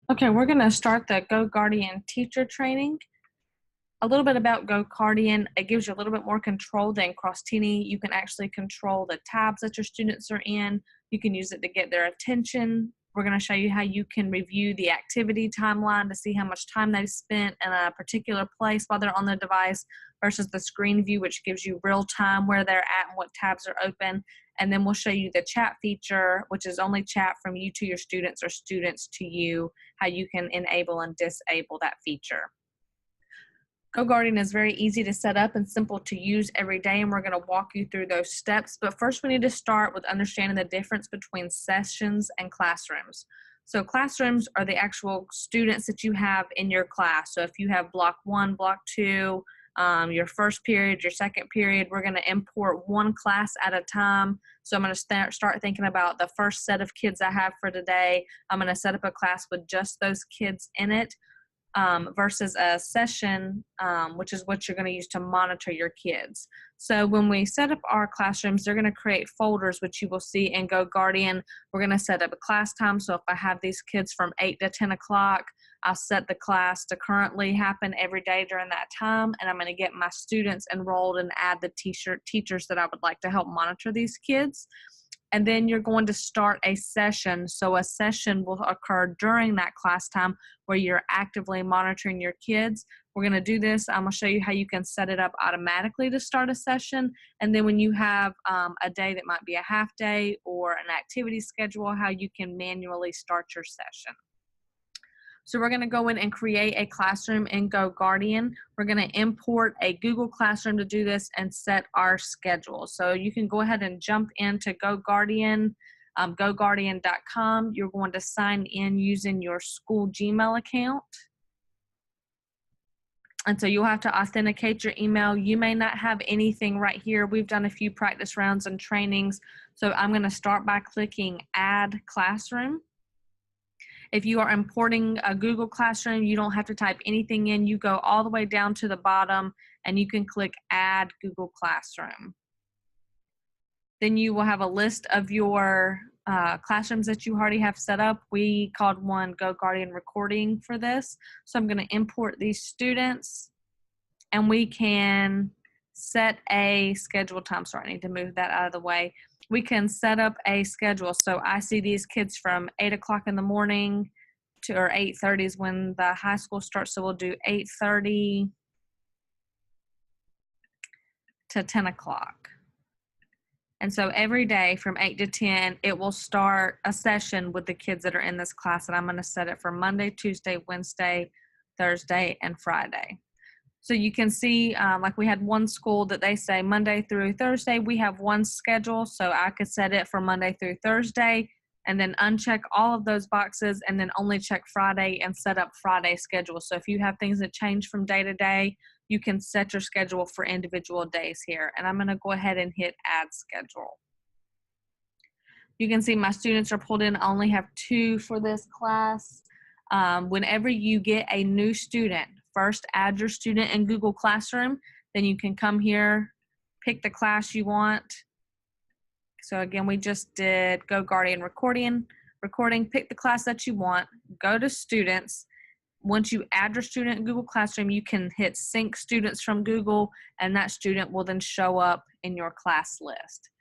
Okay, we're going to start the GoGuardian teacher training. A little bit about GoGuardian, it gives you a little bit more control than Cross-Tini. You can actually control the tabs that your students are in. You can use it to get their attention. We're going to show you how you can review the activity timeline to see how much time they've spent in a particular place while they're on the device versus the screen view, which gives you real time where they're at and what tabs are open. And then we'll show you the chat feature, which is only chat from you to your students or students to you, how you can enable and disable that feature. GoGuardian is very easy to set up and simple to use every day, and we're going to walk you through those steps. But first, we need to start with understanding the difference between sessions and classrooms. So classrooms are the actual students that you have in your class. So if you have block 1, block 2, your first period, your second period, we're going to import one class at a time. So I'm going to start thinking about the first set of kids I have for today. I'm going to set up a class with just those kids in it. Versus a session, which is what you're going to use to monitor your kids. So when we set up our classrooms, they're going to create folders, which you will see in GoGuardian. We're going to set up a class time. So if I have these kids from 8 to 10 o'clock, I'll set the class to currently happen every day during that time, and I'm going to get my students enrolled and add the teachers that I would like to help monitor these kids. And then you're going to start a session. So a session will occur during that class time where you're actively monitoring your kids. We're going to do this. I'm going to show you how you can set it up automatically to start a session. And then when you have a day that might be a half day or an activity schedule, how you can manually start your session. So we're going to go in and create a classroom in GoGuardian. We're going to import a Google Classroom to do this and set our schedule. So you can go ahead and jump into GoGuardian, GoGuardian.com. You're going to sign in using your school Gmail account. And so you'll have to authenticate your email. You may not have anything right here. We've done a few practice rounds and trainings. So I'm going to start by clicking Add Classroom. If you are importing a Google Classroom, you don't have to type anything in. You go all the way down to the bottom and you can click Add Google Classroom. Then you will have a list of your classrooms that you already have set up. We called one GoGuardian Recording for this. So I'm going to import these students and we can set a schedule time. Sorry, I need to move that out of the way. We can set up a schedule. So I see these kids from 8 o'clock in the morning to, or 8:30 is when the high school starts. So we'll do 8:30 to 10 o'clock. And so every day from 8 to 10, it will start a session with the kids that are in this class. And I'm going to set it for Monday, Tuesday, Wednesday, Thursday, and Friday. So you can see, like we had one school that they say Monday through Thursday, we have one schedule. So I could set it for Monday through Thursday and then uncheck all of those boxes and then only check Friday and set up Friday schedule. So if you have things that change from day to day, you can set your schedule for individual days here. And I'm going to go ahead and hit Add Schedule. You can see my students are pulled in. I only have 2 for this class. Whenever you get a new student, first add your student in Google Classroom, then you can come here, pick the class you want. So again, we just did GoGuardian recording, pick the class that you want, go to students. Once you add your student in Google Classroom, you can hit sync students from Google and that student will then show up in your class list.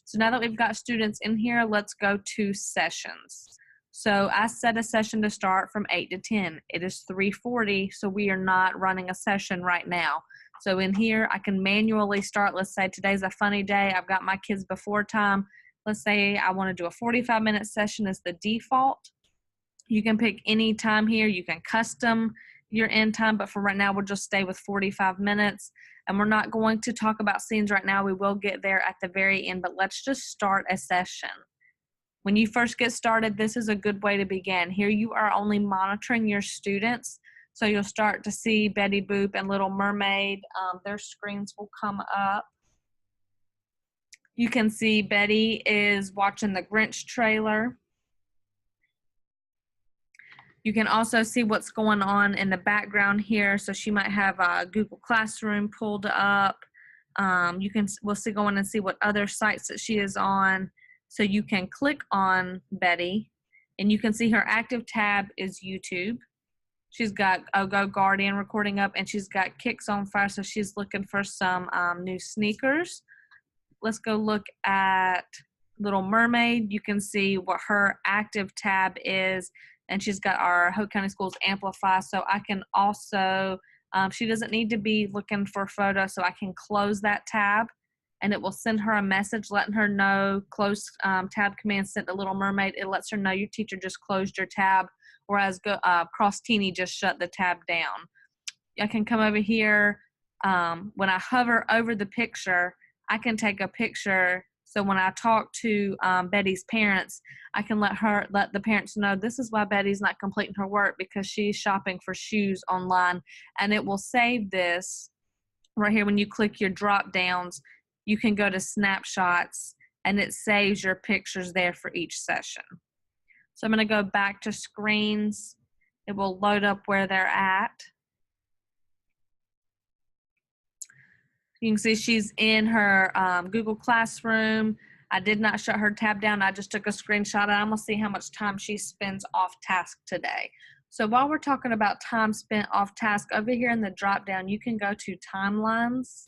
So now that we've got students in here, let's go to sessions. So I set a session to start from 8 to 10. It is 3:40, so we are not running a session right now. So in here, I can manually start. Let's say today's a funny day. I've got my kids before time. Let's say I want to do a 45-minute session as the default. You can pick any time here. You can custom your end time, but for right now, we'll just stay with 45 minutes. And we're not going to talk about scenes right now. We will get there at the very end, but let's just start a session. When you first get started, this is a good way to begin. Here you are only monitoring your students. So you'll start to see Betty Boop and Little Mermaid. Their screens will come up. You can see Betty is watching the Grinch trailer. You can also see what's going on in the background here. So she might have a Google Classroom pulled up. We'll go in and see what other sites that she is on. So you can click on Betty And you can see her active tab is YouTube. She's got a GoGuardian recording up, and she's got Kicks on Fire, so she's looking for some new sneakers. Let's go look at Little Mermaid. You can see what her active tab is, and she's got our Hope County Schools Amplify, so I can also, she doesn't need to be looking for photos, so I can close that tab, and it will send her a message letting her know, close tab command sent to Little Mermaid. It lets her know your teacher just closed your tab, whereas Cross Teeny just shut the tab down. I can come over here. When I hover over the picture, I can take a picture. So when I talk to Betty's parents, I can let the parents know this is why Betty's not completing her work, because she's shopping for shoes online, and it will save this right here. When you click your drop downs, you can go to Snapshots, and it saves your pictures there for each session. So I'm going to go back to screens. It will load up where they're at. You can see she's in her Google Classroom. I did not shut her tab down. I just took a screenshot, and I'm going to see how much time she spends off task today. So while we're talking about time spent off task, over here in the drop down, you can go to timelines.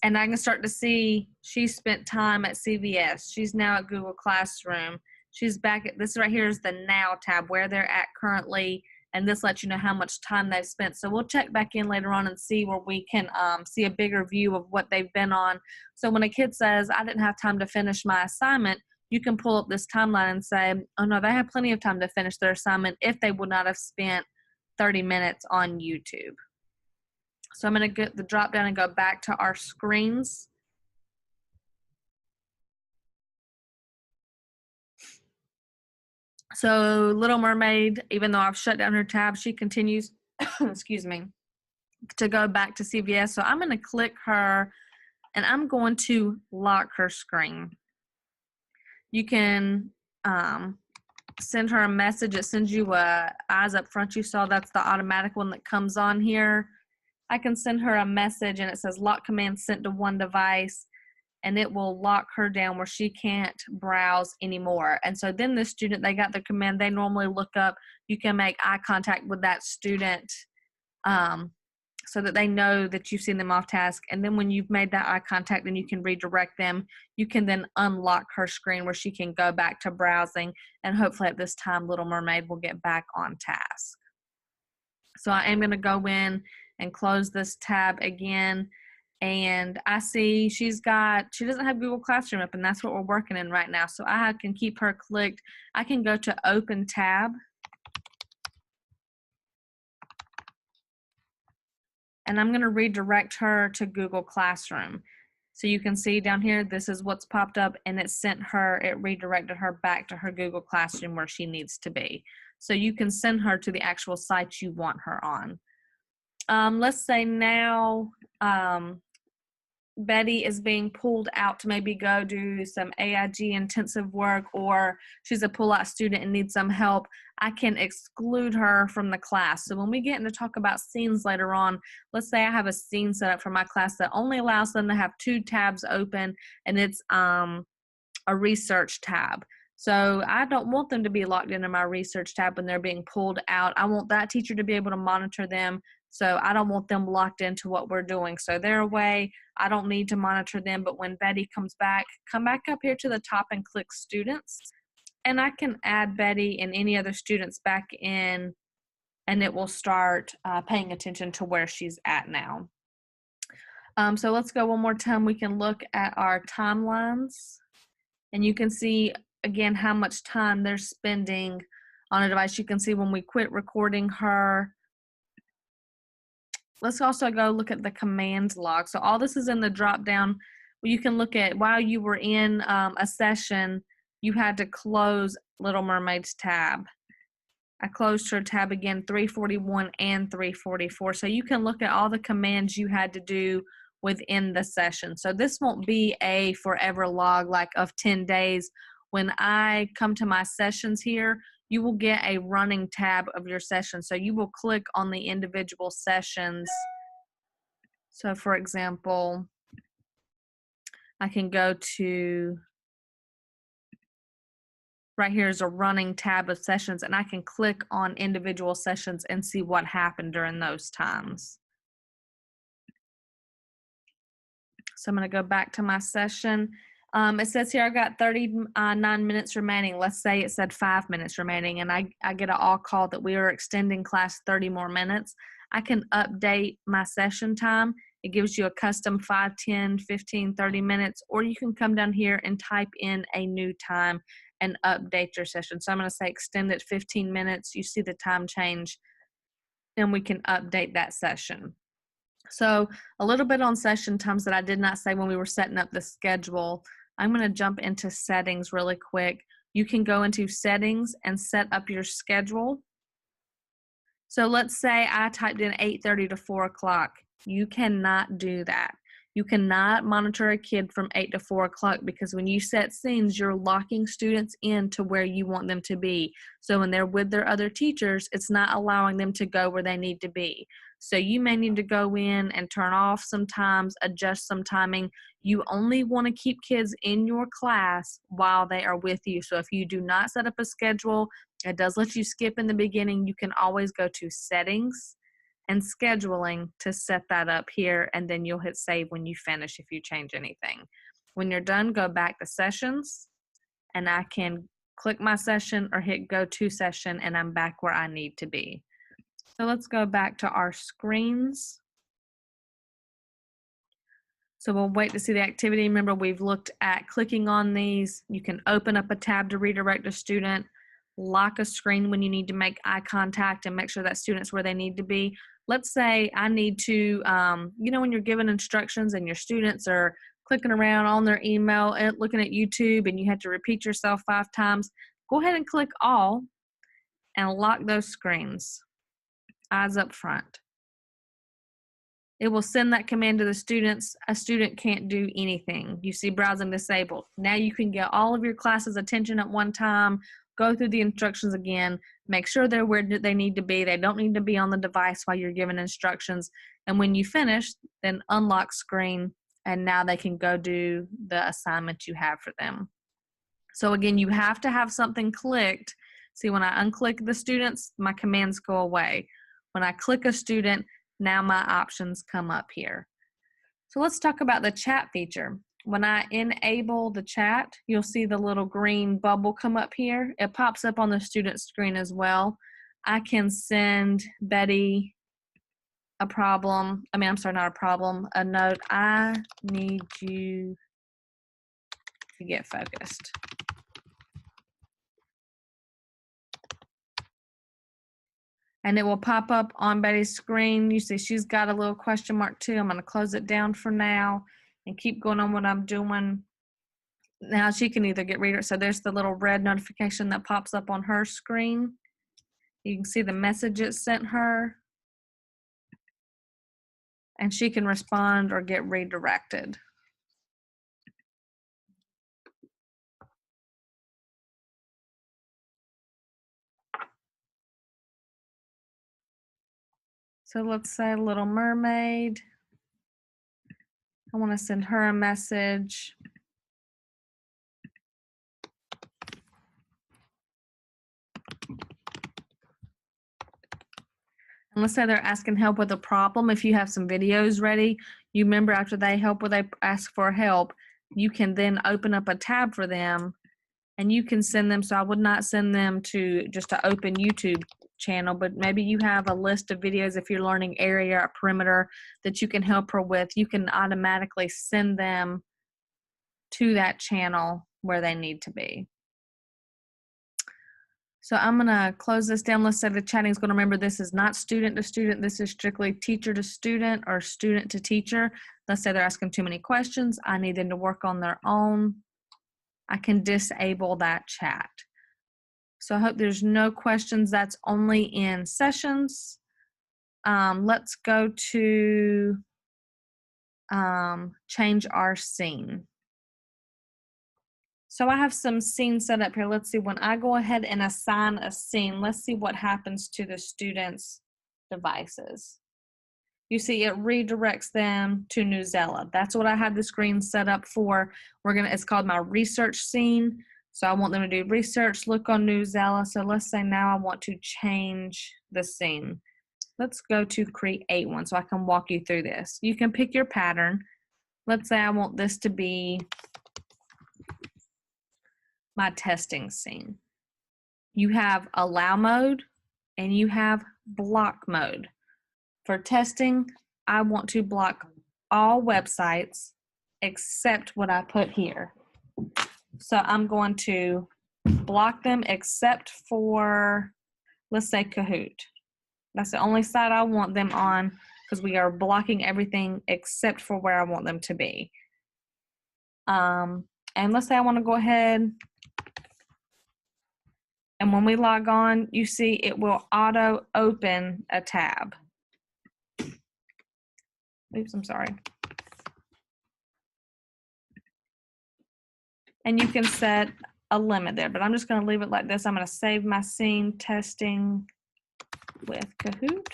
And I can start to see she spent time at CVS. She's now at Google Classroom. She's back at, this right here is the Now tab, where they're at currently, and this lets you know how much time they've spent. So we'll check back in later on and see where we can see a bigger view of what they've been on. So when a kid says, I didn't have time to finish my assignment, you can pull up this timeline and say, oh no, they have plenty of time to finish their assignment if they would not have spent 30 minutes on YouTube. So I'm going to get the drop down and go back to our screens. So Little Mermaid, even though I've shut down her tab, she continues, excuse me, to go back to CVS. So I'm going to click her, and I'm going to lock her screen. You can send her a message. It sends you eyes up front. You saw that's the automatic one that comes on here. I can send her a message, and it says lock command sent to one device, and it will lock her down where she can't browse anymore. And so then the student, they got the command, they normally look up, you can make eye contact with that student so that they know that you've seen them off task. And then when you've made that eye contact, then you can redirect them. You can then unlock her screen where she can go back to browsing, and hopefully at this time Little Mermaid will get back on task. So I am going to go in and close this tab again. And I see she doesn't have Google Classroom up, and that's what we're working in right now. So I can keep her clicked. I can go to Open Tab. And I'm going to redirect her to Google Classroom. So you can see down here, this is what's popped up, and it redirected her back to her Google Classroom where she needs to be. So you can send her to the actual site you want her on. Let's say now Betty is being pulled out to maybe go do some AIG intensive work, or she's a pull-out student and needs some help. I can exclude her from the class. So when we get into talk about scenes later on, let's say I have a scene set up for my class that only allows them to have 2 tabs open, and it's a research tab. So I don't want them to be locked into my research tab when they're being pulled out. I want that teacher to be able to monitor them. So I don't want them locked into what we're doing. So they're away. I don't need to monitor them. But when Betty comes back, come back up here to the top and click Students. And I can add Betty and any other students back in, and it will start paying attention to where she's at now. So let's go one more time. We can look at our timelines, and you can see again how much time they're spending on a device. You can see when we quit recording her. Let's also go look at the commands log. So all this is in the drop down. You can look at while you were in a session, you had to close Little Mermaid's tab. I closed her tab again, 341 and 344. So you can look at all the commands you had to do within the session. So this won't be a forever log like of 10 days. When I come to my sessions here, you will get a running tab of your session. So you will click on the individual sessions. So for example, I can go to right here is a running tab of sessions, and I can click on individual sessions and see what happened during those times. So I'm going to go back to my session. It says here I got 39 minutes remaining. Let's say it said 5 minutes remaining, and I get an all call that we are extending class 30 more minutes. I can update my session time. It gives you a custom 5, 10, 15, 30 minutes, or you can come down here and type in a new time and update your session. So I'm going to say extend it 15 minutes. You see the time change, and we can update that session. So a little bit on session times that I did not say when we were setting up the schedule. I'm going to jump into settings really quick. You can go into settings and set up your schedule. So let's say I typed in 8:30 to 4 o'clock. You cannot do that. You cannot monitor a kid from 8 to 4 o'clock because when you set scenes, you're locking students into where you want them to be. So when they're with their other teachers, it's not allowing them to go where they need to be. So you may need to go in and turn off sometimes, adjust some timing. You only want to keep kids in your class while they are with you. So if you do not set up a schedule, it does let you skip in the beginning. You can always go to settings and scheduling to set that up here, and then you'll hit save when you finish if you change anything. When you're done, go back to sessions, and I can click my session or hit go to session, and I'm back where I need to be. So let's go back to our screens. So we'll wait to see the activity. Remember, we've looked at clicking on these. You can open up a tab to redirect a student, lock a screen when you need to make eye contact and make sure that student's where they need to be. Let's say I need to, when you're given instructions and your students are clicking around on their email and looking at YouTube and you have to repeat yourself 5 times, go ahead and click all and lock those screens, eyes up front. It will send that command to the students. A student can't do anything. You see browsing disabled. Now you can get all of your class's attention at one time, go through the instructions again, make sure they're where they need to be. They don't need to be on the device while you're giving instructions. And when you finish, then unlock screen, and now they can go do the assignment you have for them. So again, you have to have something clicked. See, when I unclick the students, my commands go away. When I click a student, now my options come up here. So let's talk about the chat feature. When I enable the chat, you'll see the little green bubble come up here. It pops up on the student screen as well. I can send Betty a note. I need you to get focused. And it will pop up on Betty's screen. You see she's got a little question mark too. I'm going to close it down for now and keep going on what I'm doing. Now she can either get reader. So there's the little red notification that pops up on her screen. You can see the message it sent her. And she can respond or get redirected. So let's say Little Mermaid. I want to send her a message. And let's say they're asking help with a problem. If you have some videos ready, you remember after they ask for help, you can then open up a tab for them and you can send them. So I would not send them to just an open YouTube channel, but maybe you have a list of videos if you're learning area or perimeter that you can help her with. You can automatically send them to that channel where they need to be. So I'm going to close this down. Let's say the chatting is going to remember this is not student to student. This is strictly teacher to student or student to teacher. Let's say they're asking too many questions. I need them to work on their own. I can disable that chat. So I hope there's no questions. That's only in sessions. Let's go to change our scene. So I have some scenes set up here. Let's see, when I go ahead and assign a scene, let's see what happens to the students' devices. You see it redirects them to Newsela. That's what I have the screen set up for. It's called my research scene. So I want them to do research, look on Newsella. So let's say now I want to change the scene. Let's go to create one so I can walk you through this. You can pick your pattern. Let's say I want this to be my testing scene. You have allow mode and you have block mode. For testing, I want to block all websites except what I put here. So I'm going to block them except for, let's say, Kahoot. That's the only site I want them on because we are blocking everything except for where I want them to be. And let's say I want to go ahead, and when we log on, you see it will auto open a tab. Oops, I'm sorry. And you can set a limit there, but I'm just going to leave it like this. I'm going to save my scene testing with Kahoot.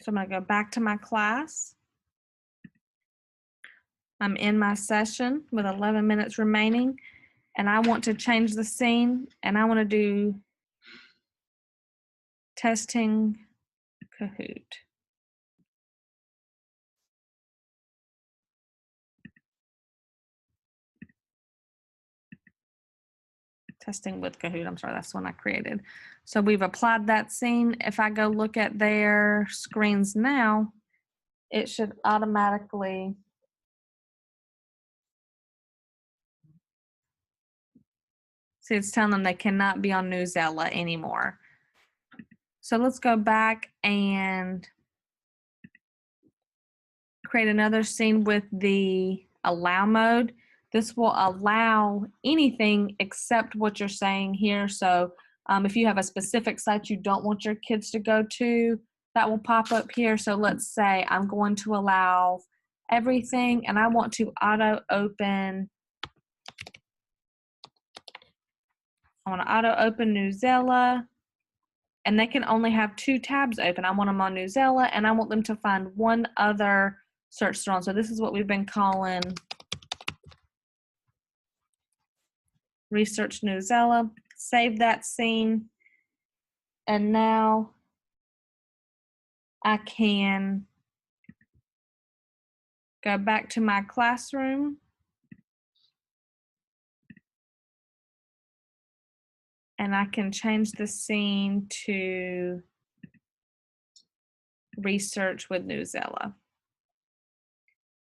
So I'm going to go back to my class. I'm in my session with 11 minutes remaining, and I want to change the scene, and I want to do testing Kahoot. Testing with Kahoot, I'm sorry, that's the one I created. So we've applied that scene. If I go look at their screens now, it should automatically see it's telling them they cannot be on Newsella anymore. So let's go back and create another scene with the allow mode. This will allow anything except what you're saying here. So if you have a specific site you don't want your kids to go to, that will pop up here. So let's say I'm going to allow everything, and I want to auto open. I want to auto open Newsella, and they can only have 2 tabs open. I want them on Newsella, and I want them to find one other search they're on. So this is what we've been calling research Newsella. Save that scene, and now I can go back to my classroom and I can change the scene to research with Newsella.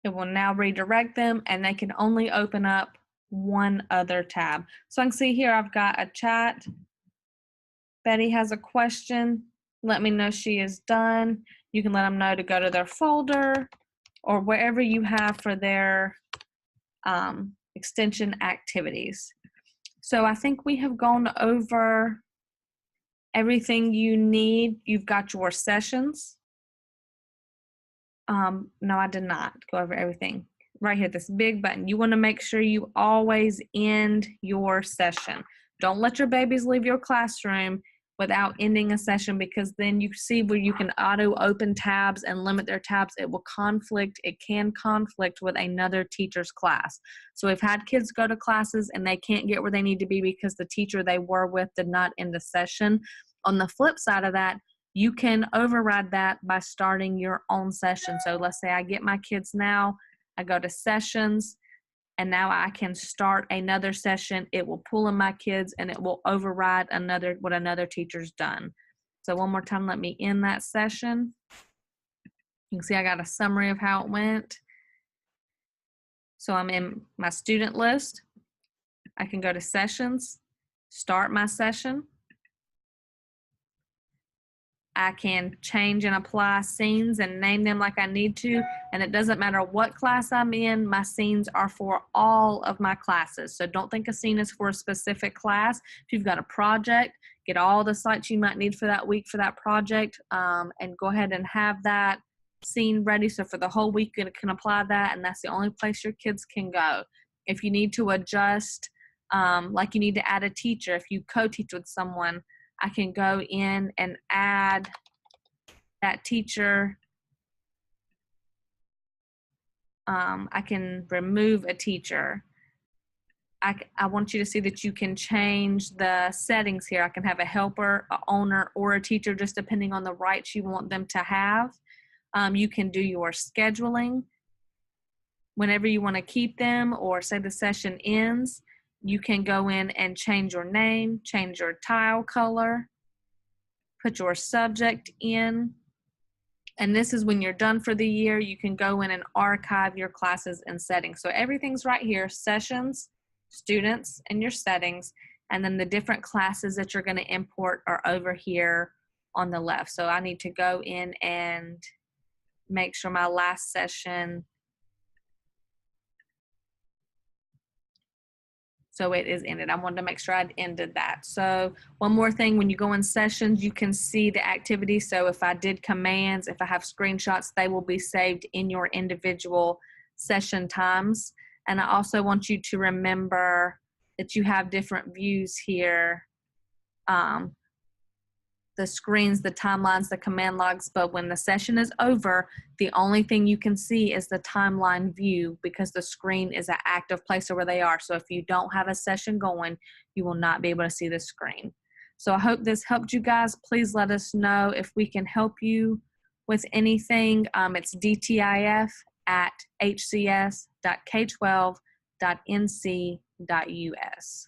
It will now redirect them, and they can only open up one other tab. So I can see here I've got a chat. Betty has a question. Let me know she is done. You can let them know to go to their folder or wherever you have for their extension activities. So I think we have gone over everything you need. You've got your sessions. No, I did not go over everything. Right here, this big button. You want to make sure you always end your session. Don't let your babies leave your classroom without ending a session, because then you see where you can auto open tabs and limit their tabs. It will conflict. It can conflict with another teacher's class. So we've had kids go to classes and they can't get where they need to be because the teacher they were with did not end the session. On the flip side of that, you can override that by starting your own session. So let's say I get my kids now, I go to sessions, and now I can start another session. It will pull in my kids and it will override what another teacher's done. So one more time, let me end that session. You can see I got a summary of how it went. So I'm in my student list. I can go to sessions, start my session. I can change and apply scenes and name them like I need to, and it doesn't matter what class I'm in, my scenes are for all of my classes. So don't think a scene is for a specific class. If you've got a project, get all the sites you might need for that week for that project, and go ahead and have that scene ready. So for the whole week, you can apply that, and that's the only place your kids can go. If you need to adjust, like you need to add a teacher, if you co-teach with someone, I can go in and add that teacher. I can remove a teacher. I want you to see that you can change the settings here. I can have a helper, a owner, or a teacher, just depending on the rights you want them to have. You can do your scheduling. Whenever you want to keep them, or say the session ends, you can go in and change your name, change your tile color, put your subject in. And this is when you're done for the year, you can go in and archive your classes and settings. So everything's right here: sessions, students, and your settings. And then the different classes that you're going to import are over here on the left. So I need to go in and make sure my last session, so it is ended. I wanted to make sure I'd ended that. So one more thing, when you go in sessions, you can see the activity. So if I did commands, if I have screenshots, they will be saved in your individual session times. And I also want you to remember that you have different views here. The screens, the timelines, the command logs, but when the session is over, the only thing you can see is the timeline view, because the screen is an active place where they are. So if you don't have a session going, you will not be able to see the screen. So I hope this helped you guys. Please let us know if we can help you with anything. It's dtif@hcs.k12.nc.us.